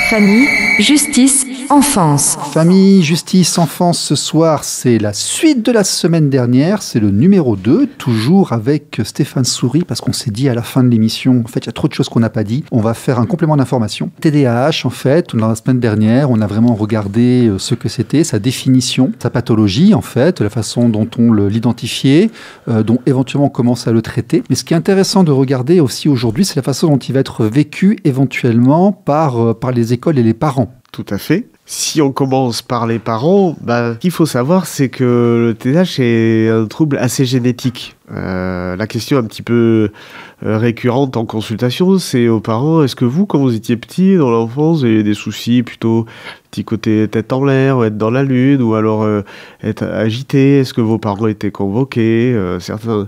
Famille, justice, enfance. Famille, justice, enfance, ce soir, c'est la suite de la semaine dernière, c'est le numéro 2, toujours avec Stéphane Souris, parce qu'on s'est dit à la fin de l'émission, en fait, il y a trop de choses qu'on n'a pas dit, on va faire un complément d'information. TDAH, en fait, dans la semaine dernière, on a vraiment regardé ce que c'était, sa définition, sa pathologie, en fait, la façon dont on l'identifiait, dont éventuellement on commence à le traiter. Mais ce qui est intéressant de regarder aussi aujourd'hui, c'est la façon dont il va être vécu éventuellement par les écoles et les parents. Tout à fait. Si on commence par les parents, ce qu'il faut savoir, c'est que le TDAH est un trouble assez génétique. La question un petit peu récurrente en consultation, c'est aux parents, est-ce que vous, quand vous étiez petit, dans l'enfance, vous avez des soucis plutôt petit côté tête en l'air, ou être dans la lune, ou alors être agité, est-ce que vos parents étaient convoqués, certains...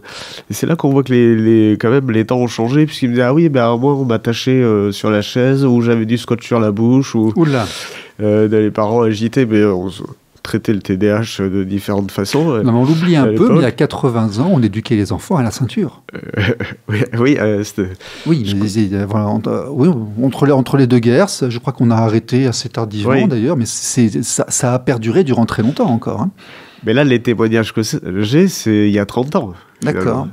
Et c'est là qu'on voit que quand même les temps ont changé, puisqu'ils me disaient, ah oui, moi on m'attachait sur la chaise, ou j'avais du scotch sur la bouche, ou... Oula. Les parents agités, mais on traitait le TDAH de différentes façons. Non, mais on l'oublie un peu, mais il y a 80 ans, on éduquait les enfants à la ceinture. Oui, entre les deux guerres, je crois qu'on a arrêté assez tardivement d'ailleurs, mais ça a perduré durant très longtemps encore. Hein. Mais là, les témoignages que j'ai, c'est il y a 30 ans. D'accord.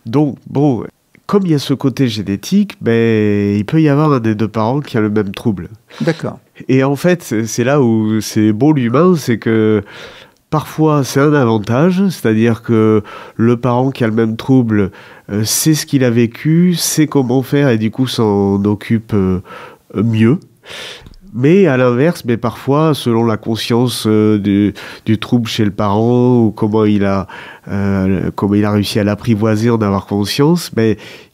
Donc, bon... Comme il y a ce côté génétique, il peut y avoir un des deux parents qui a le même trouble. D'accord. Et en fait, c'est là où c'est beau l'humain, c'est que parfois c'est un avantage, c'est-à-dire que le parent qui a le même trouble sait ce qu'il a vécu, sait comment faire et du coup s'en occupe mieux. Mais à l'inverse, parfois, selon la conscience du trouble chez le parent ou comment il a réussi à l'apprivoiser, en avoir conscience,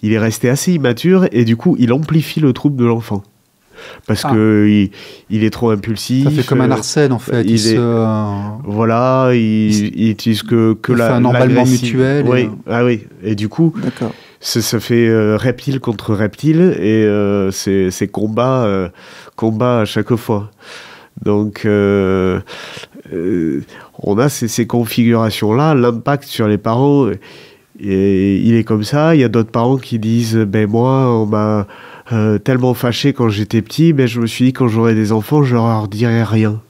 il est resté assez immature et du coup, il amplifie le trouble de l'enfant. Parce que il est trop impulsif. Ça fait comme un arsène, en fait. Voilà, il utilise que il fait un emballement mutuel. Oui, et du coup... D'accord. Ça fait reptile contre reptile et c'est combat à chaque fois. Donc on a ces configurations-là, l'impact sur les parents, et il est comme ça. Il y a d'autres parents qui disent moi, on m'a tellement fâché quand j'étais petit, je me suis dit quand j'aurai des enfants, je leur dirai rien.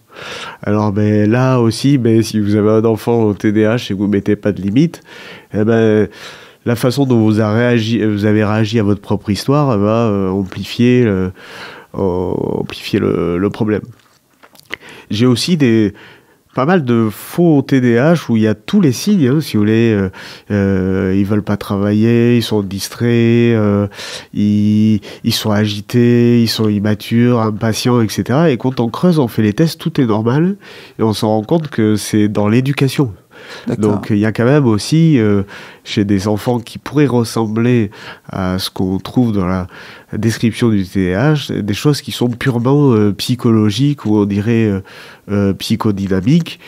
Alors là aussi, si vous avez un enfant au TDAH et que vous ne mettez pas de limite, la façon dont vous avez réagi à votre propre histoire va amplifier le problème. J'ai aussi pas mal de faux TDAH où il y a tous les signes, si vous voulez. Ils veulent pas travailler, ils sont distraits, ils sont agités, ils sont immatures, impatients, etc. Et quand on creuse, on fait les tests, tout est normal. Et on s'en rend compte que c'est dans l'éducation. D'accord. Donc il y a quand même aussi chez des enfants qui pourraient ressembler à ce qu'on trouve dans la description du TDAH, des choses qui sont purement psychologiques ou on dirait psychodynamiques.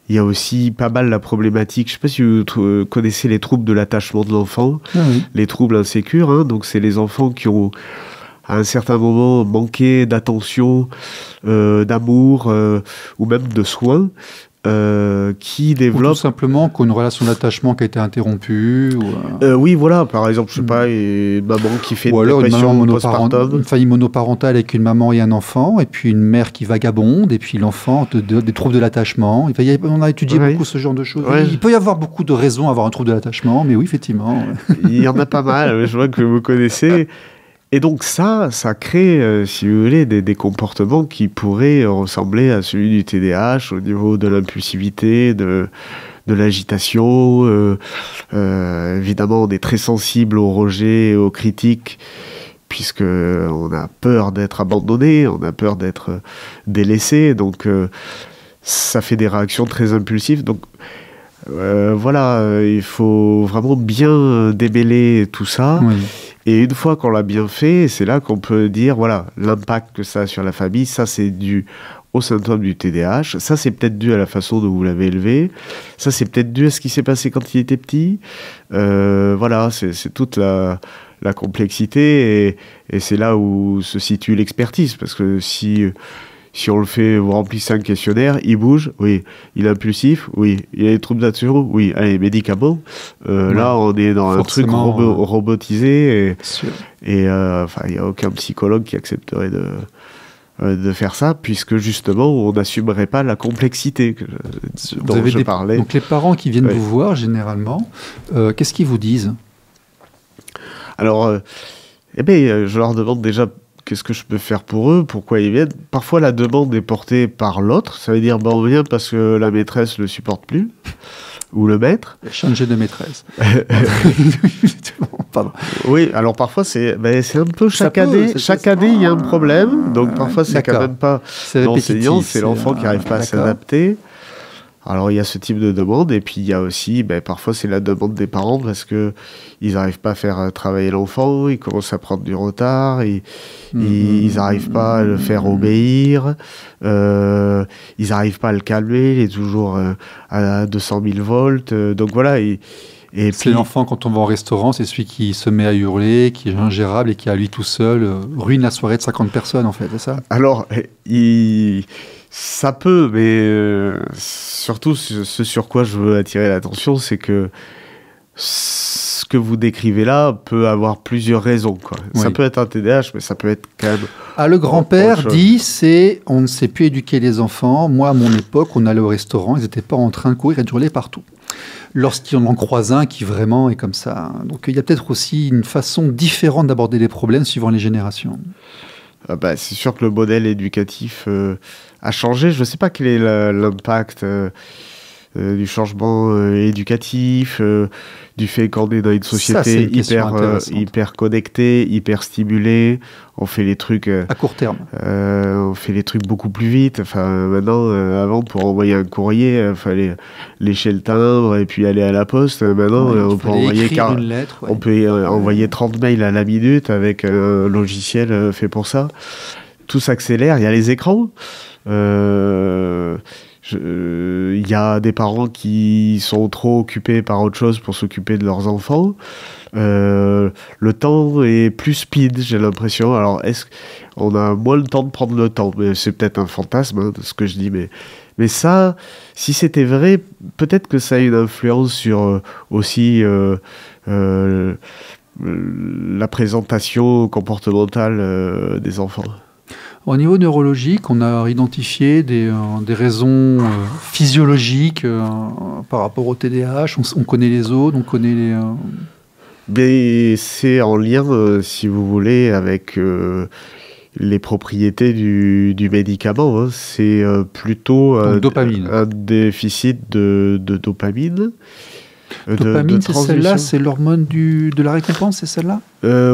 Il y a aussi pas mal la problématique, je ne sais pas si vous connaissez les troubles de l'attachement de l'enfant, les troubles insécures, donc c'est les enfants qui ont à un certain moment manqué d'attention, d'amour ou même de soins. Qui développe... Ou tout simplement qu'une relation d'attachement qui a été interrompue oui, voilà, par exemple, je sais pas, une maman qui fait ou une alors dépression postpartum. une famille monoparentale avec une maman et un enfant, et puis une mère qui vagabonde, et puis l'enfant, des troubles de l'attachement. On a étudié beaucoup ce genre de choses. Il peut y avoir beaucoup de raisons à avoir un trouble de l'attachement, mais oui, effectivement. Il y en a pas mal, je vois que vous connaissez. Et donc ça crée, si vous voulez, des comportements qui pourraient ressembler à celui du TDAH au niveau de l'impulsivité, de l'agitation. Évidemment, on est très sensible au rejet et aux critiques, puisqu'on a peur d'être abandonné, on a peur d'être délaissé. Donc ça fait des réactions très impulsives. Donc Voilà, il faut vraiment bien démêler tout ça. Oui. Et une fois qu'on l'a bien fait, c'est là qu'on peut dire, voilà, l'impact que ça a sur la famille, ça c'est dû au symptôme du TDAH, ça c'est peut-être dû à la façon dont vous l'avez élevé, ça c'est peut-être dû à ce qui s'est passé quand il était petit. Voilà, c'est toute la complexité et c'est là où se situe l'expertise, parce que si on le fait, vous remplissez un questionnaire, il bouge, oui. Il est impulsif, oui. Il a des troubles d'attention, oui. Allez, médicaments. Là, on est dans un truc robotisé et enfin, il n'y a aucun psychologue qui accepterait de faire ça, puisque justement, on n'assumerait pas la complexité dont je parlais. Donc les parents qui viennent vous voir, généralement, qu'est-ce qu'ils vous disent? Alors, je leur demande déjà qu'est-ce que je peux faire pour eux, pourquoi ils viennent. Parfois, la demande est portée par l'autre. Ça veut dire, on vient parce que la maîtresse ne le supporte plus, ou le maître. Changer de maîtresse. Pardon. Oui, alors parfois, c'est un peu chaque année, il y a un problème. Donc parfois, c'est quand même pas l'enseignant, c'est l'enfant qui n'arrive pas à s'adapter. Alors il y a ce type de demande, et puis il y a aussi, parfois c'est la demande des parents parce que ils n'arrivent pas à faire travailler l'enfant, ils commencent à prendre du retard, ils n'arrivent pas à le faire obéir, ils n'arrivent pas à le calmer, il est toujours à 200 000 volts, donc voilà. C'est l'enfant, quand on va au restaurant, c'est celui qui se met à hurler, qui est ingérable et qui, à lui tout seul, ruine la soirée de 50 personnes, en fait, c'est ça? Alors, ça peut, mais surtout, ce sur quoi je veux attirer l'attention, c'est que ce que vous décrivez là peut avoir plusieurs raisons, quoi. Oui. Ça peut être un TDAH, mais ça peut être quand même... le grand-père dit, on ne sait plus éduquer les enfants. Moi, à mon époque, on allait au restaurant, ils n'étaient pas en train de courir et de hurler partout. Lorsqu'on en croise un qui vraiment est comme ça. Donc il y a peut-être aussi une façon différente d'aborder les problèmes suivant les générations. C'est sûr que le modèle éducatif a changé. Je ne sais pas quel est l'impact du changement éducatif, du fait qu'on est dans une société hyper connectée, hyper stimulée. On fait les trucs à court terme. On fait les trucs beaucoup plus vite. Enfin, maintenant, avant, pour envoyer un courrier, il fallait lécher le timbre et puis aller à la poste. Maintenant, on peut envoyer une lettre, on peut envoyer 30 mails à la minute avec un logiciel fait pour ça. Tout s'accélère. Il y a les écrans. Il y a des parents qui sont trop occupés par autre chose pour s'occuper de leurs enfants. Le temps est plus speed, j'ai l'impression. Alors, est-ce qu'on a moins le temps de prendre le temps? Mais c'est peut-être un fantasme, de ce que je dis. Mais ça, si c'était vrai, peut-être que ça a une influence sur aussi la présentation comportementale des enfants. Au niveau neurologique, on a identifié des raisons physiologiques par rapport au TDAH. On connaît les autres, on connaît les... Mais c'est en lien, si vous voulez, avec les propriétés du médicament. Hein. C'est plutôt un déficit de dopamine. Dopamine, c'est celle-là, c'est l'hormone de la récompense, c'est celle-là?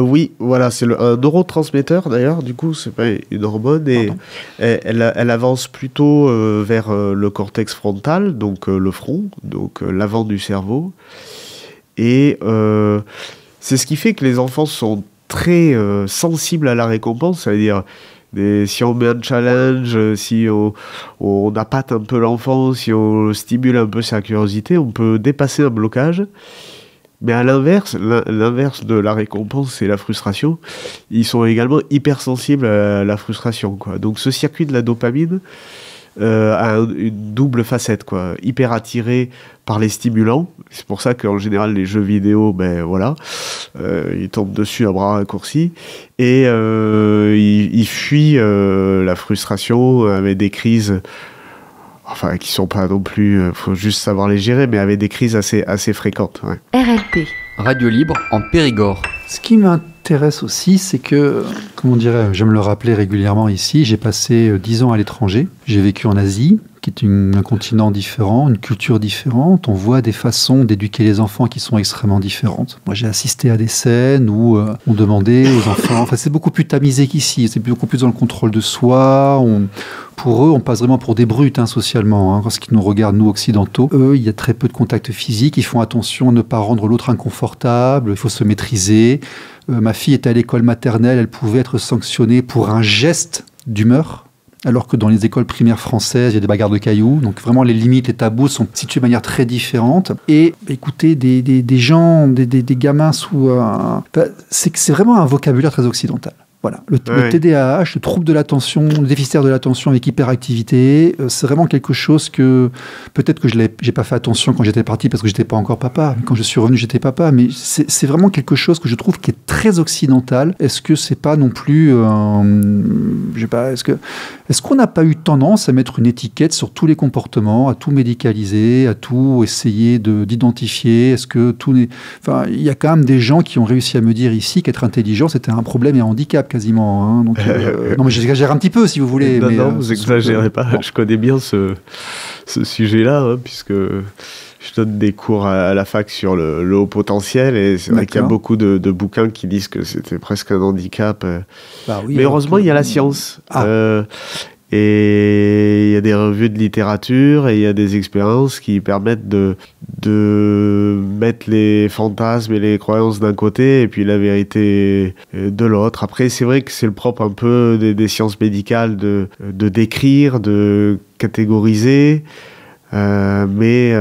Oui, voilà, c'est un neurotransmetteur d'ailleurs, du coup, c'est pas une hormone, et elle avance plutôt vers le cortex frontal, donc le front, donc l'avant du cerveau, et c'est ce qui fait que les enfants sont très sensibles à la récompense, c'est-à-dire... si on met un challenge, si on appâte un peu l'enfant, si on stimule un peu sa curiosité, on peut dépasser un blocage. Mais à l'inverse de la récompense, c'est la frustration. Ils sont également hypersensibles à la frustration, quoi. Donc ce circuit de la dopamine a une double facette, quoi. Hyper attiré par les stimulants. C'est pour ça qu'en général, les jeux vidéo, ils tombent dessus à bras raccourcis. Et ils fuient la frustration avec des crises, enfin, qui sont pas non plus... faut juste savoir les gérer, mais avec des crises assez fréquentes. Ouais. RLP. Radio Libre en Périgord. Ce qui m'intéresse aussi, c'est que, comment dirais-je, j'aime le rappeler régulièrement ici, j'ai passé 10 ans à l'étranger, j'ai vécu en Asie, qui est un continent différent, une culture différente. On voit des façons d'éduquer les enfants qui sont extrêmement différentes. Moi, j'ai assisté à des scènes où on demandait aux enfants... Enfin, c'est beaucoup plus tamisé qu'ici. C'est beaucoup plus dans le contrôle de soi. Pour eux, on passe vraiment pour des brutes socialement, lorsqu'ils nous regardent, nous, occidentaux. Eux, il y a très peu de contact physique. Ils font attention à ne pas rendre l'autre inconfortable. Il faut se maîtriser. Ma fille était à l'école maternelle. Elle pouvait être sanctionnée pour un geste d'humeur, alors que dans les écoles primaires françaises, il y a des bagarres de cailloux. Donc vraiment, les limites, les tabous sont situés de manière très différente. Et écoutez, des gens, des gamins c'est vraiment un vocabulaire très occidental. Voilà, le TDAH, le trouble de l'attention, le déficitaire de l'attention avec hyperactivité, c'est vraiment quelque chose que peut-être que j'ai pas fait attention quand j'étais parti parce que j'étais pas encore papa. Quand je suis revenu, j'étais papa, mais c'est vraiment quelque chose que je trouve qui est très occidental. Est-ce que c'est pas non plus, je sais pas, est-ce qu'on n'a pas eu tendance à mettre une étiquette sur tous les comportements, à tout médicaliser, à tout essayer d'identifier? Est-ce que enfin, il y a quand même des gens qui ont réussi à me dire ici qu'être intelligent c'était un problème et un handicap. Quasiment. Donc, non, mais j'exagère un petit peu, si vous voulez. Non, vous n'exagérez pas. Bon. Je connais bien ce sujet-là, puisque je donne des cours à la fac sur le haut potentiel, et c'est vrai qu'il y a beaucoup de bouquins qui disent que c'était presque un handicap. Oui, mais heureusement, il y a la science. Et il y a des revues de littérature et il y a des expériences qui permettent de mettre les fantasmes et les croyances d'un côté et puis la vérité de l'autre. Après, c'est vrai que c'est le propre un peu des sciences médicales de décrire, de catégoriser, mais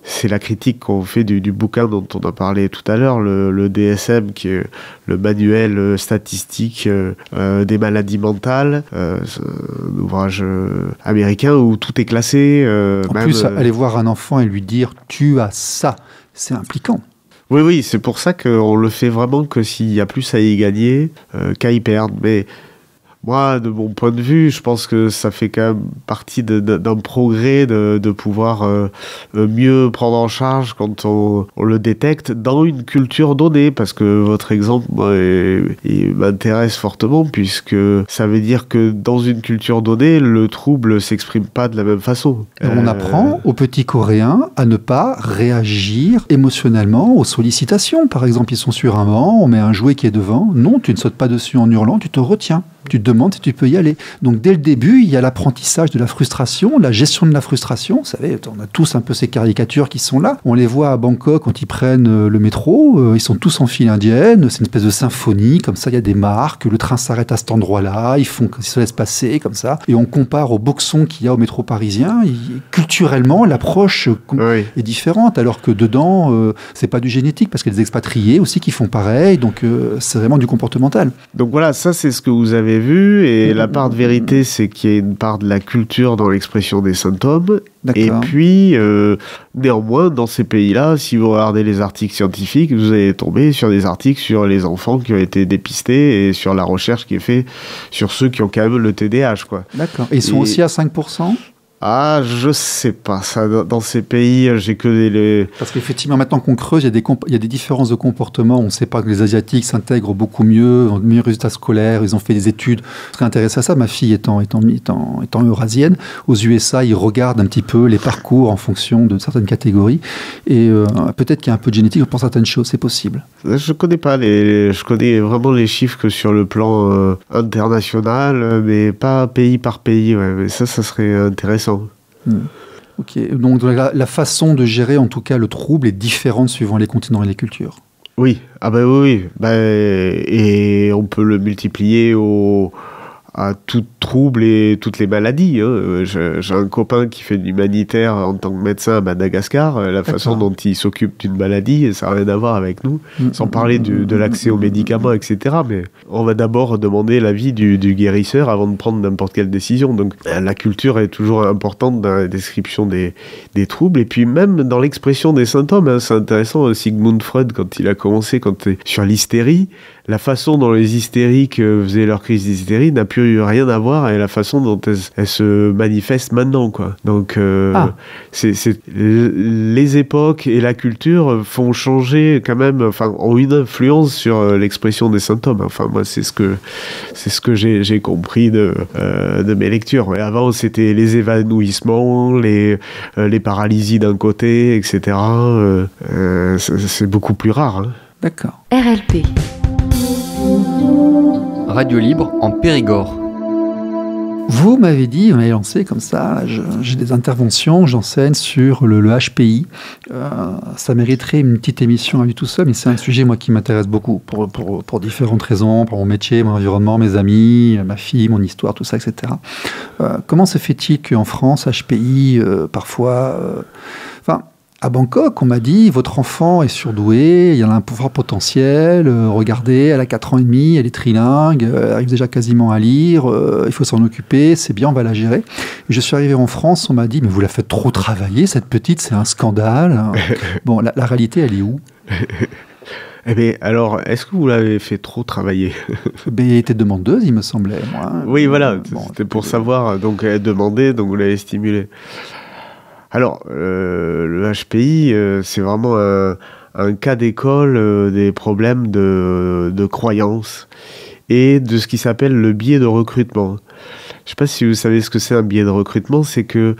c'est la critique qu'on fait du bouquin dont on a parlé tout à l'heure, le DSM, qui est le manuel statistique des maladies mentales. C'est un ouvrage américain où tout est classé. En plus, aller voir un enfant et lui dire « tu as ça », c'est impliquant. Oui, c'est pour ça qu'on le fait vraiment que s'il y a plus à y gagner qu'à y perdre. Mais moi, de mon point de vue, je pense que ça fait quand même partie d'un progrès de pouvoir mieux prendre en charge quand on le détecte dans une culture donnée, parce que votre exemple, moi, il m'intéresse fortement, puisque ça veut dire que dans une culture donnée, le trouble s'exprime pas de la même façon. On apprend aux petits Coréens à ne pas réagir émotionnellement aux sollicitations. Par exemple, ils sont sur un banc, on met un jouet qui est devant. Non, tu ne sautes pas dessus en hurlant, tu te retiens. Tu te demandes si tu peux y aller. Donc, dès le début, il y a l'apprentissage de la frustration, la gestion de la frustration. Vous savez, on a tous un peu ces caricatures qui sont là. On les voit à Bangkok quand ils prennent le métro. Ils sont tous en file indienne. C'est une espèce de symphonie. Comme ça, il y a des marques. Le train s'arrête à cet endroit-là. Ils se laissent passer comme ça. Et on compare au boxon qu'il y a au métro parisien. Culturellement, l'approche est différente. Alors que dedans, c'est pas du génétique parce qu'il y a des expatriés aussi qui font pareil. Donc, c'est vraiment du comportemental. Donc voilà, ça, c'est ce que vous avez vu, et la part de vérité, c'est qu'il y a une part de la culture dans l'expression des symptômes. D'accord. Et puis, néanmoins, dans ces pays-là, si vous regardez les articles scientifiques, vous allez tomber sur des articles sur les enfants qui ont été dépistés et sur la recherche qui est faite sur ceux qui ont quand même le TDAH, quoi. D'accord. Et ils sont aussi à 5%? Ah, je sais pas. Ça, dans ces pays, j'ai que les... Parce qu'effectivement, maintenant qu'on creuse, il y a des différences de comportement. On sait pas que les Asiatiques s'intègrent beaucoup mieux, ont de meilleurs résultats scolaires. Ils ont fait des études. Je serais intéressé à ça. Ma fille étant eurasienne, aux USA, ils regardent un petit peu les parcours en fonction de certaines catégories. Et peut-être qu'il y a un peu de génétique pour certaines choses. C'est possible. Je connais pas je connais vraiment les chiffres que sur le plan international, mais pas pays par pays. Ouais. Mais ça serait intéressant. Ok, donc la façon de gérer en tout cas le trouble est différente suivant les continents et les cultures. Oui, oui. Et on peut le multiplier à tout trouble et toutes les maladies. J'ai un copain qui fait de l'humanitaire en tant que médecin à Madagascar. La façon dont il s'occupe d'une maladie, ça n'a rien à voir avec nous, sans parler de l'accès aux médicaments, etc. Mais on va d'abord demander l'avis du guérisseur avant de prendre n'importe quelle décision. Donc la culture est toujours importante dans la description des troubles, et puis même dans l'expression des symptômes. C'est intéressant, Sigmund Freud, quand il a commencé sur l'hystérie, la façon dont les hystériques faisaient leur crise d'hystérie n'a plus rien à voir avec la façon dont elles se manifestent maintenant, quoi. Donc, les époques et la culture font changer quand même, enfin, ont une influence sur l'expression des symptômes. Enfin, moi, c'est ce que j'ai compris de mes lectures. Ouais, avant, c'était les évanouissements, les paralysies d'un côté, etc. C'est beaucoup plus rare. Hein. D'accord. RLP. Radio libre en Périgord. Vous m'avez dit, on m'avait lancé comme ça, j'ai des interventions, j'enseigne sur le HPI. Ça mériterait une petite émission à lui tout seul, mais c'est un sujet moi qui m'intéresse beaucoup pour différentes raisons, pour mon métier, mon environnement, mes amis, ma fille, mon histoire, tout ça, etc. Comment se fait-il qu'en France, HPI, parfois... à Bangkok, on m'a dit, votre enfant est surdoué, il a un pouvoir potentiel, regardez, elle a 4 ans et demi, elle est trilingue, elle arrive déjà quasiment à lire, il faut s'en occuper, c'est bien, on va la gérer. Et je suis arrivé en France, on m'a dit, mais vous la faites trop travailler, cette petite, c'est un scandale. Bon, la réalité, elle est où ? Eh bien, alors, est-ce que vous l'avez fait trop travailler ? Elle était demandeuse, il me semblait, moi. Oui, voilà, bon, c'était pour savoir, donc elle demandait, donc vous l'avez stimulée. Alors, le HPI, c'est vraiment un cas d'école des problèmes de croyance et de ce qui s'appelle le biais de recrutement. Je ne sais pas si vous savez ce que c'est un biais de recrutement, c'est que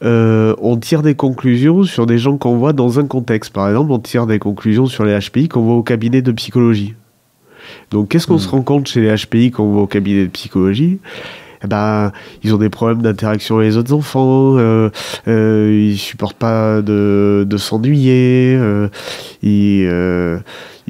on tire des conclusions sur des gens qu'on voit dans un contexte. Par exemple, on tire des conclusions sur les HPI qu'on voit au cabinet de psychologie. Donc, qu'est-ce qu'on se rend compte chez les HPI qu'on voit au cabinet de psychologie ? Eh ben, ils ont des problèmes d'interaction avec les autres enfants, ils supportent pas de s'ennuyer, ils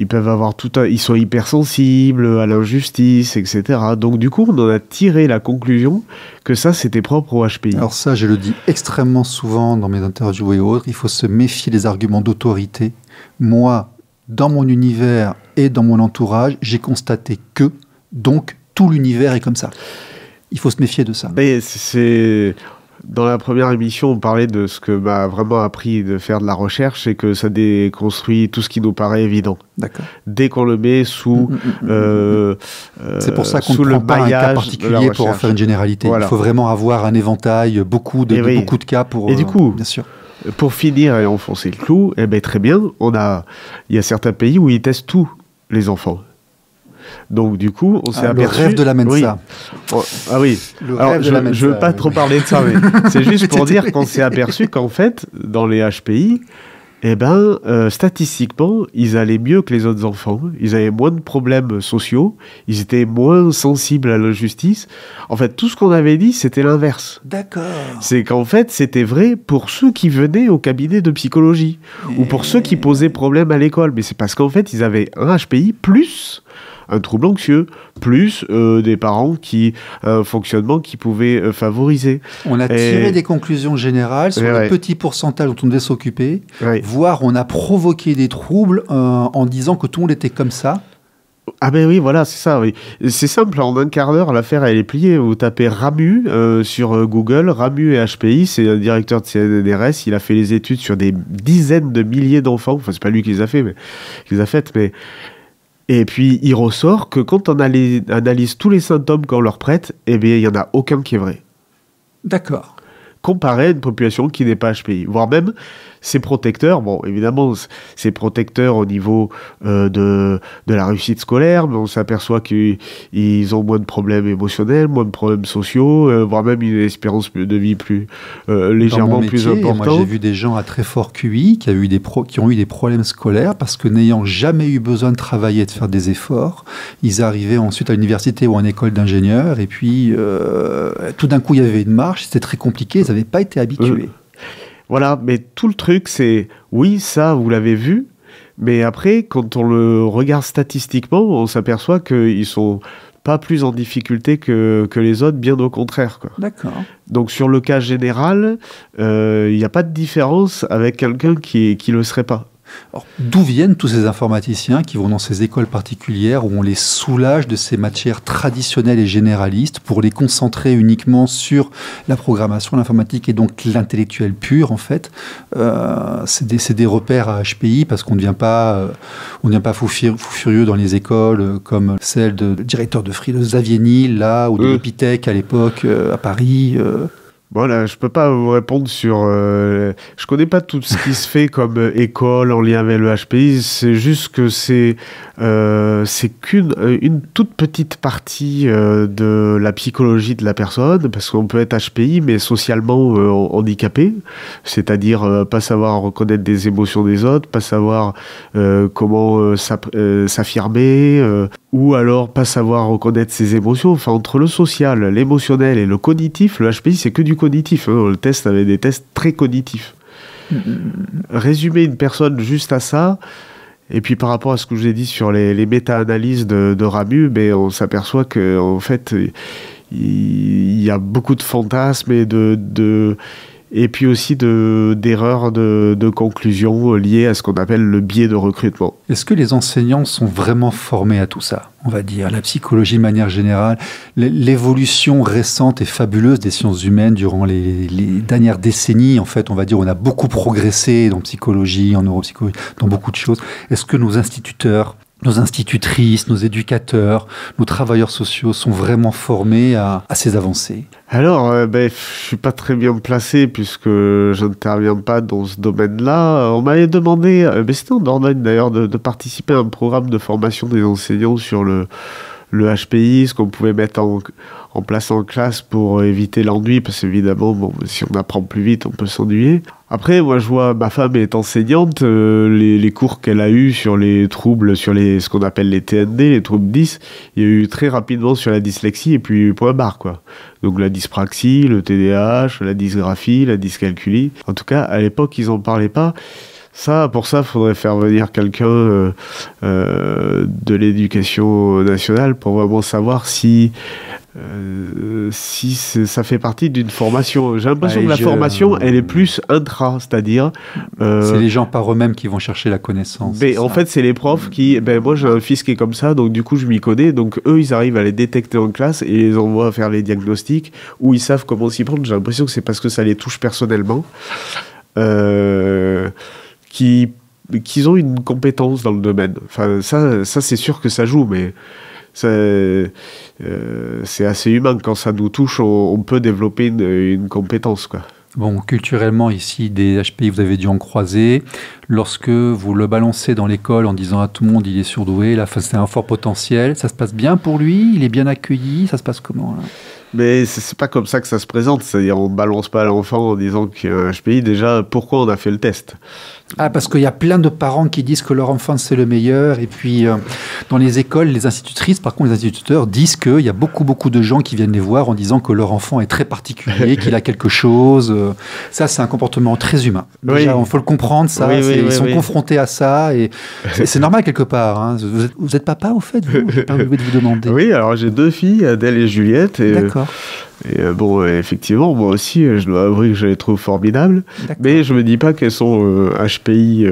peuvent avoir ils sont hypersensibles à l'injustice, etc. Donc du coup, on en a tiré la conclusion que ça, c'était propre au HPI. Alors ça, je le dis extrêmement souvent dans mes interviews et autres, il faut se méfier des arguments d'autorité. Moi, dans mon univers et dans mon entourage, j'ai constaté que, donc, tout l'univers est comme ça. Il faut se méfier de ça. Mais dans la première émission, on parlait de ce que m'a vraiment appris de faire de la recherche, c'est que ça déconstruit tout ce qui nous paraît évident. D'accord. Dès qu'on le met sous c'est pour ça qu'on ne prend pas un cas particulier pour en faire une généralité. Voilà. Il faut vraiment avoir un éventail, beaucoup de cas pour... Et du coup, bien sûr. Pour finir et enfoncer le clou, eh ben, très bien, il y a certains pays où ils testent tous les enfants. Donc du coup, on s'est aperçu... Le rêve de la Mensa. Oui. Ah oui. Alors, je ne veux pas trop parler de ça, mais c'est juste pour dire qu'on s'est aperçu qu'en fait, dans les HPI, statistiquement, ils allaient mieux que les autres enfants. Ils avaient moins de problèmes sociaux. Ils étaient moins sensibles à l'injustice. En fait, tout ce qu'on avait dit, c'était l'inverse. D'accord. C'est qu'en fait, c'était vrai pour ceux qui venaient au cabinet de psychologie ou pour ceux qui posaient problème à l'école. Mais c'est parce qu'en fait, ils avaient un HPI plus un trouble anxieux, plus des parents un fonctionnement qui pouvait favoriser. On a tiré des conclusions générales sur le petit pourcentage dont on devait s'occuper, voire on a provoqué des troubles en disant que tout le monde était comme ça. Ah ben oui, voilà, c'est ça, oui. C'est simple, en un quart d'heure, l'affaire, elle est pliée. Vous tapez Ramu sur Google, Ramu et HPI, c'est un directeur de CNRS, il a fait les études sur des dizaines de milliers d'enfants, enfin, c'est pas lui qui les a fait, mais qui les a faites, mais... Et puis, il ressort que quand on analyse tous les symptômes qu'on leur prête, eh bien, il n'y en a aucun qui est vrai. D'accord. Comparé à une population qui n'est pas HPI. Voire même, ces protecteurs, bon, évidemment, c'est protecteur au niveau de la réussite scolaire, mais on s'aperçoit qu'ils ont moins de problèmes émotionnels, moins de problèmes sociaux, voire même une espérance de vie légèrement plus importante. Moi, j'ai vu des gens à très fort QI qui ont eu des problèmes scolaires parce que n'ayant jamais eu besoin de travailler et de faire des efforts, ils arrivaient ensuite à l'université ou en école d'ingénieur et puis tout d'un coup, il y avait une marche, c'était très compliqué, ils n'avaient pas été habitués. Voilà, mais tout le truc, c'est, oui, ça, vous l'avez vu, mais après, quand on le regarde statistiquement, on s'aperçoit qu'ils sont pas plus en difficulté que les autres, bien au contraire, quoi. D'accord. Donc, sur le cas général, il n'y a pas de différence avec quelqu'un qui le serait pas. Alors, d'où viennent tous ces informaticiens qui vont dans ces écoles particulières où on les soulage de ces matières traditionnelles et généralistes pour les concentrer uniquement sur la programmation, l'informatique et donc l'intellectuel pur, en fait. C'est des repères à HPI parce qu'on ne devient pas fou furieux dans les écoles comme celle de directeur de Free de Xavier Niel, là, ou de l'Epitech à l'époque à Paris. Voilà, je peux pas vous répondre sur... je connais pas tout ce qui se fait comme école en lien avec le HPI, c'est juste que c'est une toute petite partie de la psychologie de la personne, parce qu'on peut être HPI, mais socialement handicapé, c'est-à-dire pas savoir reconnaître des émotions des autres, pas savoir comment s'affirmer, ou alors pas savoir reconnaître ses émotions. Enfin, entre le social, l'émotionnel et le cognitif, le HPI, c'est que du cognitif. Le test avait des tests très cognitifs. Résumer une personne juste à ça, et puis par rapport à ce que je vous ai dit sur les méta-analyses de Ramu, mais on s'aperçoit qu'en fait, il y a beaucoup de fantasmes et puis aussi d'erreurs de conclusion liées à ce qu'on appelle le biais de recrutement. Est-ce que les enseignants sont vraiment formés à tout ça, on va dire, la psychologie de manière générale, l'évolution récente et fabuleuse des sciences humaines durant les dernières décennies, en fait, on va dire, on a beaucoup progressé dans psychologie, en neuropsychologie, dans beaucoup de choses. Est-ce que nos instituteurs, nos institutrices, nos éducateurs, nos travailleurs sociaux sont vraiment formés à ces avancées? Alors, je suis pas très bien placé puisque je n'interviens pas dans ce domaine-là. On m'avait demandé, c'était en Dordogne d'ailleurs, de participer à un programme de formation des enseignants sur le HPI, ce qu'on pouvait mettre en place en classe pour éviter l'ennui, parce qu'évidemment, si on apprend plus vite, on peut s'ennuyer. Après, moi, je vois, ma femme est enseignante, les cours qu'elle a eus sur les troubles, sur ce qu'on appelle les TND, les troubles 10, il y a eu très rapidement sur la dyslexie et puis point barre, quoi. Donc la dyspraxie, le TDAH, la dysgraphie, la dyscalculie. En tout cas, à l'époque, ils n'en parlaient pas. Pour ça, il faudrait faire venir quelqu'un de l'éducation nationale pour vraiment savoir si ça fait partie d'une formation. J'ai l'impression que la formation, elle est plus intra, c'est-à-dire... c'est les gens par eux-mêmes qui vont chercher la connaissance. Mais en fait, c'est les profs qui... moi, j'ai un fils qui est comme ça, donc du coup, je m'y connais. Donc eux, ils arrivent à les détecter en classe et les envoient faire les diagnostics, où ils savent comment s'y prendre. J'ai l'impression que c'est parce que ça les touche personnellement. Qu'ils ont une compétence dans le domaine. Enfin, ça c'est sûr que ça joue, mais c'est assez humain. Quand ça nous touche, on peut développer une compétence, quoi. Bon, culturellement, ici, des HPI, vous avez dû en croiser. Lorsque vous le balancez dans l'école en disant à tout le monde il est surdoué, là, c'est un fort potentiel, ça se passe bien pour lui? Il est bien accueilli? Ça se passe comment, là? Mais c'est pas comme ça que ça se présente. C'est-à-dire, on balance pas l'enfant en disant qu'il y a un HPI. Déjà, pourquoi on a fait le test? Ah, parce qu'il y a plein de parents qui disent que leur enfant, c'est le meilleur. Et puis, dans les écoles, les institutrices, par contre, les instituteurs disent qu'il y a beaucoup de gens qui viennent les voir en disant que leur enfant est très particulier, qu'il a quelque chose. Ça, c'est un comportement très humain. Déjà, il faut le comprendre, ça. Ils sont confrontés à ça. Et c'est normal, quelque part. Hein. Vous êtes papa, au fait? J'ai pas oublié de vous demander. Oui, alors j'ai 2 filles, Adèle et Juliette. D'accord. Et effectivement, moi aussi, je dois avouer que je les trouve formidables. Mais je me dis pas qu'elles sont HPI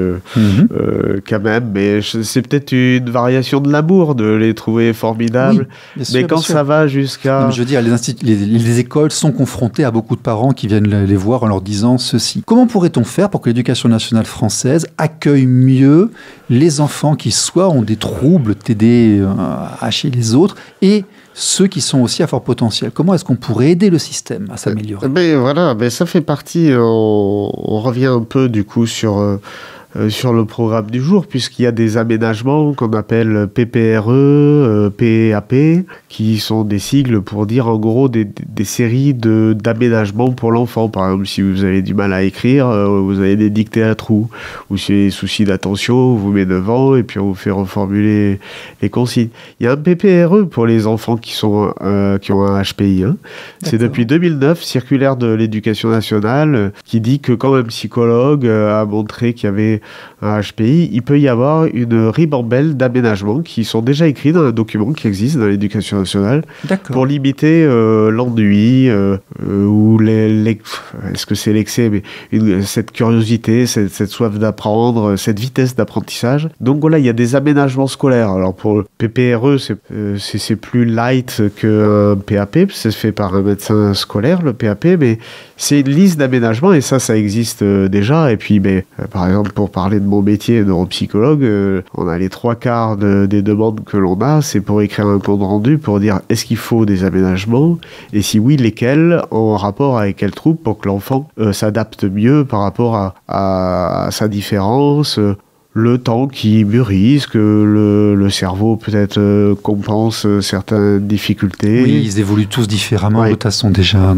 quand même. Mais c'est peut-être une variation de l'amour de les trouver formidables. Oui, mais quand ça va jusqu'à... Non, je veux dire, les écoles sont confrontées à beaucoup de parents qui viennent les voir en leur disant ceci. Comment pourrait-on faire pour que l'éducation nationale française accueille mieux les enfants qui soit ont des troubles TDAH et les autres, et ceux qui sont aussi à fort potentiel? Comment est-ce qu'on pourrait aider le système à s'améliorer? Voilà, ça fait partie, on revient un peu du coup sur le programme du jour, puisqu'il y a des aménagements qu'on appelle PPRE, PAP, qui sont des sigles pour dire en gros des séries d'aménagements pour l'enfant. Par exemple, si vous avez du mal à écrire, vous avez des dictées à trous, ou si vous avez des soucis d'attention, on vous met devant et puis on vous fait reformuler les consignes. Il y a un PPRE pour les enfants qui ont un HPI. Hein. C'est depuis 2009, circulaire de l'éducation nationale, qui dit que quand un psychologue a montré qu'il y avait c'est un HPI, il peut y avoir une ribambelle d'aménagements qui sont déjà écrits dans un document qui existe dans l'éducation nationale pour limiter l'ennui ou est-ce que c'est l'excès, mais cette curiosité, cette soif d'apprendre, cette vitesse d'apprentissage. Donc voilà, il y a des aménagements scolaires. Alors pour le PPRE, c'est plus light qu'un PAP, c'est fait par un médecin scolaire, le PAP, mais c'est une liste d'aménagements et ça existe déjà. Et puis, par exemple, pour parler de mon métier, neuropsychologue, on a les 3/4 des demandes que l'on a, c'est pour écrire un compte rendu pour dire est-ce qu'il faut des aménagements et si oui, lesquels, en rapport avec quel trouble pour que l'enfant s'adapte mieux par rapport à sa différence, le temps qui mûrisse, que le cerveau peut-être compense certaines difficultés. Oui, ils évoluent tous différemment de toute façon déjà.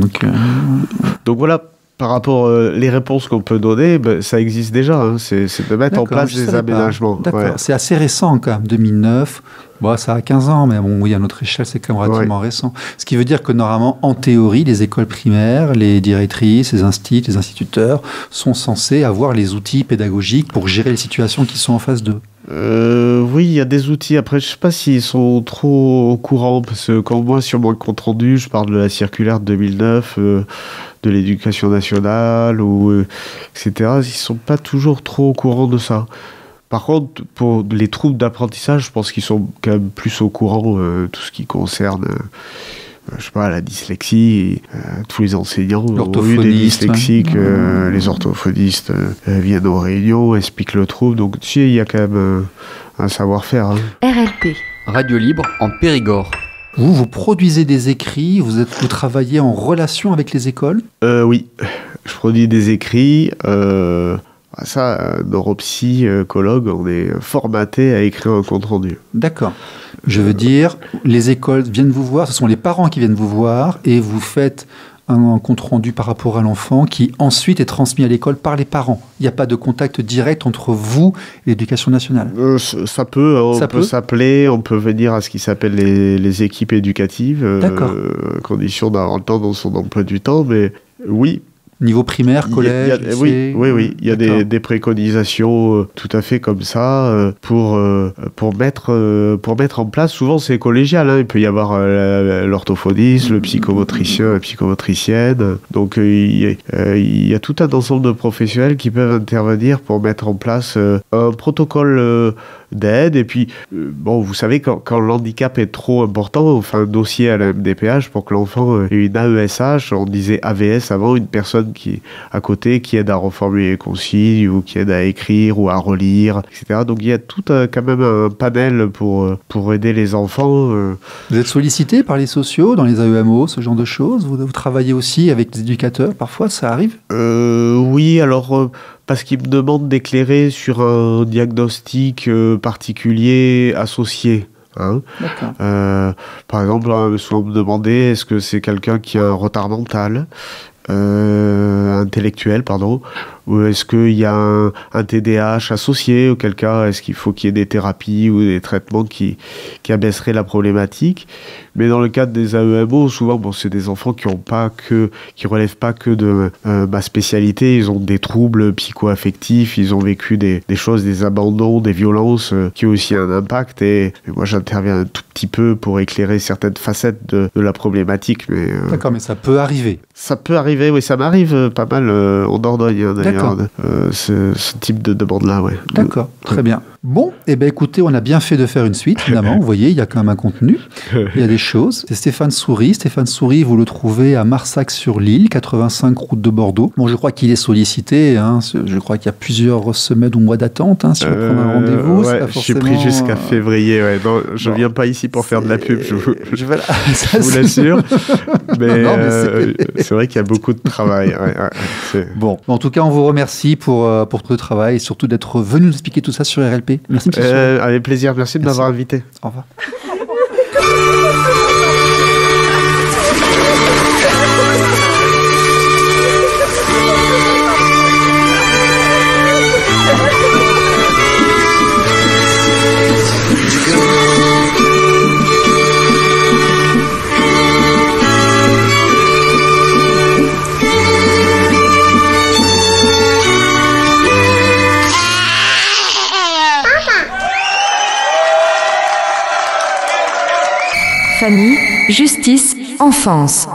Donc voilà, par rapport les réponses qu'on peut donner, ça existe déjà. Hein. C'est de mettre en place des aménagements. D'accord, c'est assez récent quand même, 2009. Bon, ça a 15 ans, mais bon, oui, à notre échelle, c'est quand même relativement récent. Ce qui veut dire que normalement, en théorie, les écoles primaires, les directrices, les instituteurs sont censés avoir les outils pédagogiques pour gérer les situations qui sont en face d'eux. Oui, il y a des outils. Après, je ne sais pas s'ils sont trop au courant, parce que quand moi, sur mon compte rendu, je parle de la circulaire de 2009, de l'éducation nationale, etc., ils ne sont pas toujours trop au courant de ça. Par contre, pour les troubles d'apprentissage, je pense qu'ils sont quand même plus au courant, tout ce qui concerne, je sais pas, la dyslexie, tous les enseignants ont eu des dyslexiques, les orthophonistes viennent aux réunions, expliquent le trouble, donc tu sais, il y a quand même un savoir-faire. Hein. RLP. Radio libre en Périgord. Vous produisez des écrits, vous travaillez en relation avec les écoles ? Oui, je produis des écrits. Ça, neuropsychologue, on est formaté à écrire un compte-rendu. D'accord. Je veux dire, les écoles viennent vous voir, ce sont les parents qui viennent vous voir et vous faites un compte-rendu par rapport à l'enfant qui ensuite est transmis à l'école par les parents. Il n'y a pas de contact direct entre vous et l'éducation nationale. Ça peut, on peut s'appeler, on peut venir à ce qui s'appelle les équipes éducatives, condition d'avoir le temps dans son emploi du temps, mais oui. Niveau primaire, collège, lycée. Oui. Il y a des préconisations tout à fait comme ça pour mettre en place. Souvent, c'est collégial. Hein. Il peut y avoir l'orthophoniste, le psychomotricien, la psychomotricienne. Donc, il y a tout un ensemble de professionnels qui peuvent intervenir pour mettre en place un protocole d'aide. Et puis, vous savez, quand l'handicap est trop important, on fait un dossier à la MDPH pour que l'enfant ait une AESH. On disait AVS avant, une personne qui à côté, qui aide à reformuler les consignes ou qui aide à écrire ou à relire, etc. Donc il y a tout quand même un panel pour aider les enfants. Vous êtes sollicité par les sociaux, dans les AEMO, ce genre de choses ? Vous travaillez aussi avec des éducateurs, parfois, ça arrive ? Oui, alors... parce qu'ils me demandent d'éclairer sur un diagnostic particulier associé. Hein. Par exemple, souvent me demander est-ce que c'est quelqu'un qui a un retard mental intellectuel, ou est-ce qu'il y a un TDAH associé, auquel cas est-ce qu'il faut qu'il y ait des thérapies ou des traitements qui abaisseraient la problématique. Mais dans le cadre des AEMO, souvent c'est des enfants qui relèvent pas que de ma spécialité, ils ont des troubles psycho-affectifs, ils ont vécu des choses, des abandons, des violences qui ont aussi un impact, et moi j'interviens un tout petit peu pour éclairer certaines facettes de la problématique. D'accord, mais ça peut arriver. Ça peut arriver, oui, ça m'arrive pas mal en Dordogne, d'ailleurs, ce type de demande-là, ouais. D'accord, très bien. Bon, écoutez, on a bien fait de faire une suite, finalement. Vous voyez, il y a quand même un contenu, il y a des choses. C'est Stéphane Soury. Stéphane Soury, vous le trouvez à Marsac-sur-l'Île, 85 route de Bordeaux. Bon, je crois qu'il est sollicité, hein. Je crois qu'il y a plusieurs semaines ou mois d'attente, hein, si on prend un rendez-vous. Ouais, je suis pris jusqu'à février, ouais. Non, je ne viens pas ici pour faire de la pub, je vous l'assure. Mais, c'est vrai qu'il y a beaucoup de travail. Bon, en tout cas, on vous remercie pour tout le travail et surtout d'être venu nous expliquer tout ça sur RLP. Merci, M. Soury. Avec plaisir, merci de m'avoir invité. Au revoir. Justice, enfance.